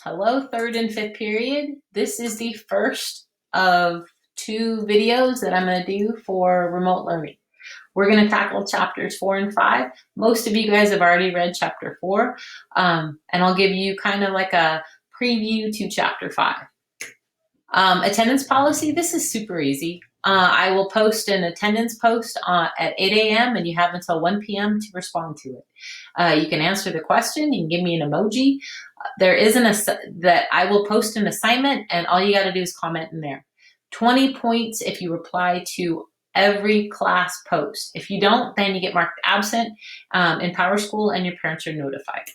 Hello, third and fifth period. This is the first of two videos that I'm going to do for remote learning. We're going to tackle chapters 4 and 5. Most of you guys have already read chapter 4, and I'll give you kind of like a preview to chapter 5. Attendance policy, this is super easy. I will post an attendance post at 8 a.m. and you have until 1 p.m. to respond to it. You can answer the question, you can give me an emoji. There is that I will post an assignment and all you got to do is comment in there. 20 points if you reply to every class post. If you don't, then you get marked absent in PowerSchool and your parents are notified.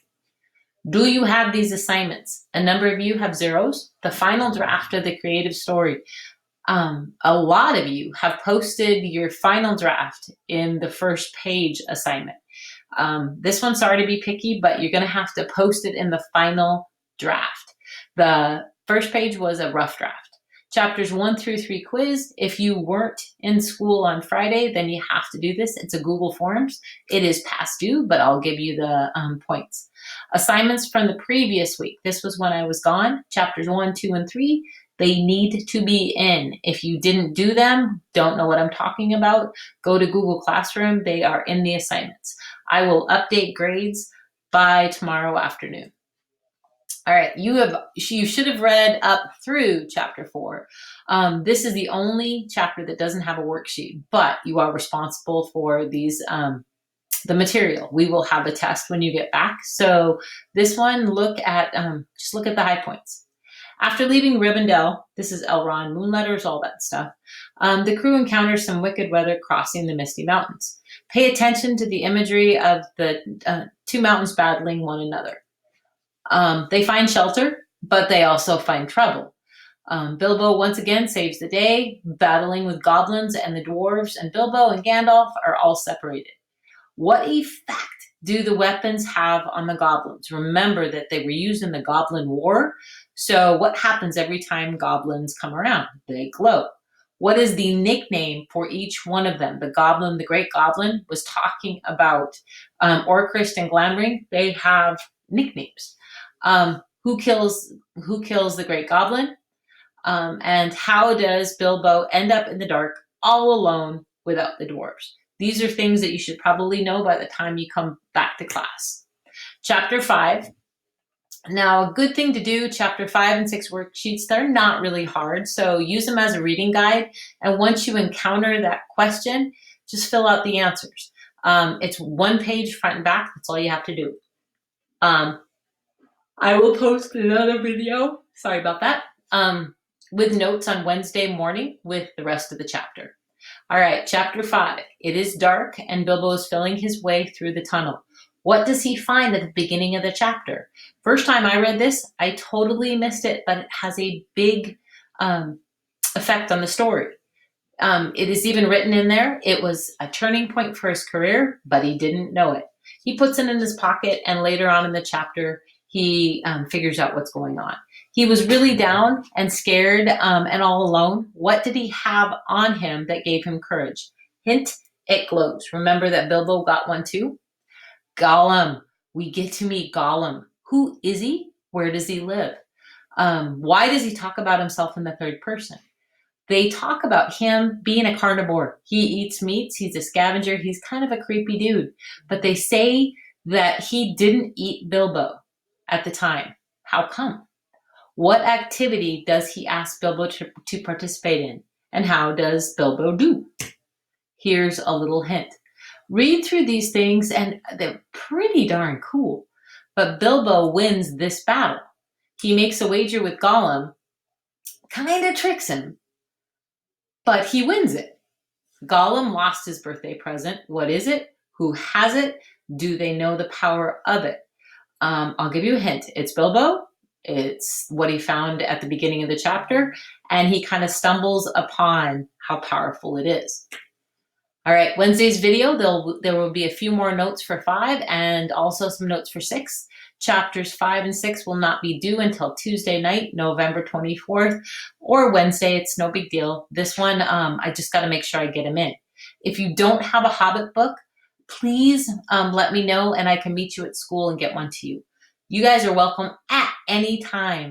Do you have these assignments? A number of you have zeros. The final draft of the creative story. A lot of you have posted your final draft in the first page assignment. This one's sorry to be picky, but you're going to have to post it in the final draft. The first page was a rough draft. Chapters 1 through 3 quiz. If you weren't in school on Friday, then you have to do this. It's a Google Forms. It is past due, but I'll give you the points. Assignments from the previous week. This was when I was gone. Chapters 1, 2, and 3. They need to be in. If you didn't do them, don't know what I'm talking about, go to Google Classroom. They are in the assignments. I will update grades by tomorrow afternoon. All right, you should have read up through chapter 4. This is the only chapter that doesn't have a worksheet, but you are responsible for these the material. We will have a test when you get back. So this one, just look at the high points. After leaving Rivendell, this is Elrond, Moonletters, all that stuff, the crew encounters some wicked weather crossing the Misty Mountains. Pay attention to the imagery of the two mountains battling one another. They find shelter, but they also find trouble. Bilbo once again saves the day, battling with goblins and the dwarves, and Bilbo and Gandalf are all separated. What effect do the weapons have on the goblins? Remember that they were used in the Goblin War. So what happens every time goblins come around? They glow. What is the nickname for each one of them? The goblin, the Great Goblin, was talking about Orcrist and Glamring. They have nicknames. Who kills the Great Goblin? And how does Bilbo end up in the dark all alone without the dwarves? These are things that you should probably know by the time you come back to class. Chapter 5. Now, a good thing to do, chapter 5 and 6 worksheets, they're not really hard, so use them as a reading guide, and once you encounter that question, just fill out the answers. It's one page front and back, that's all you have to do. I will post another video, sorry about that, with notes on Wednesday morning with the rest of the chapter. All right, chapter 5. It is dark and Bilbo is feeling his way through the tunnel. What does he find at the beginning of the chapter? First time I read this, I totally missed it, but it has a big effect on the story. It is even written in there. It was a turning point for his career, but he didn't know it. He puts it in his pocket, and later on in the chapter, he figures out what's going on. He was really down and scared and all alone. What did he have on him that gave him courage? Hint, it glows. Remember that Bilbo got one too? Gollum. We get to meet Gollum. Who is he? Where does he live? Why does he talk about himself in the third person? They talk about him being a carnivore. He eats meats. He's a scavenger. He's kind of a creepy dude. But they say that he didn't eat Bilbo at the time. How come? What activity does he ask Bilbo to participate in? And how does Bilbo do? Here's a little hint. Read through these things and they're pretty darn cool. But Bilbo wins this battle. He makes a wager with Gollum, kind of tricks him, but he wins it. Gollum lost his birthday present. What is it? Who has it? Do they know the power of it? I'll give you a hint. It's Bilbo. It's what he found at the beginning of the chapter, and he kind of stumbles upon how powerful it is. All right, Wednesday's video, there will be a few more notes for 5 and also some notes for 6. Chapters 5 and 6 will not be due until Tuesday night, November 24th, or Wednesday. It's no big deal. This one, I just got to make sure I get them in. If you don't have a Hobbit book, please let me know and I can meet you at school and get one to you. You guys are welcome at any time.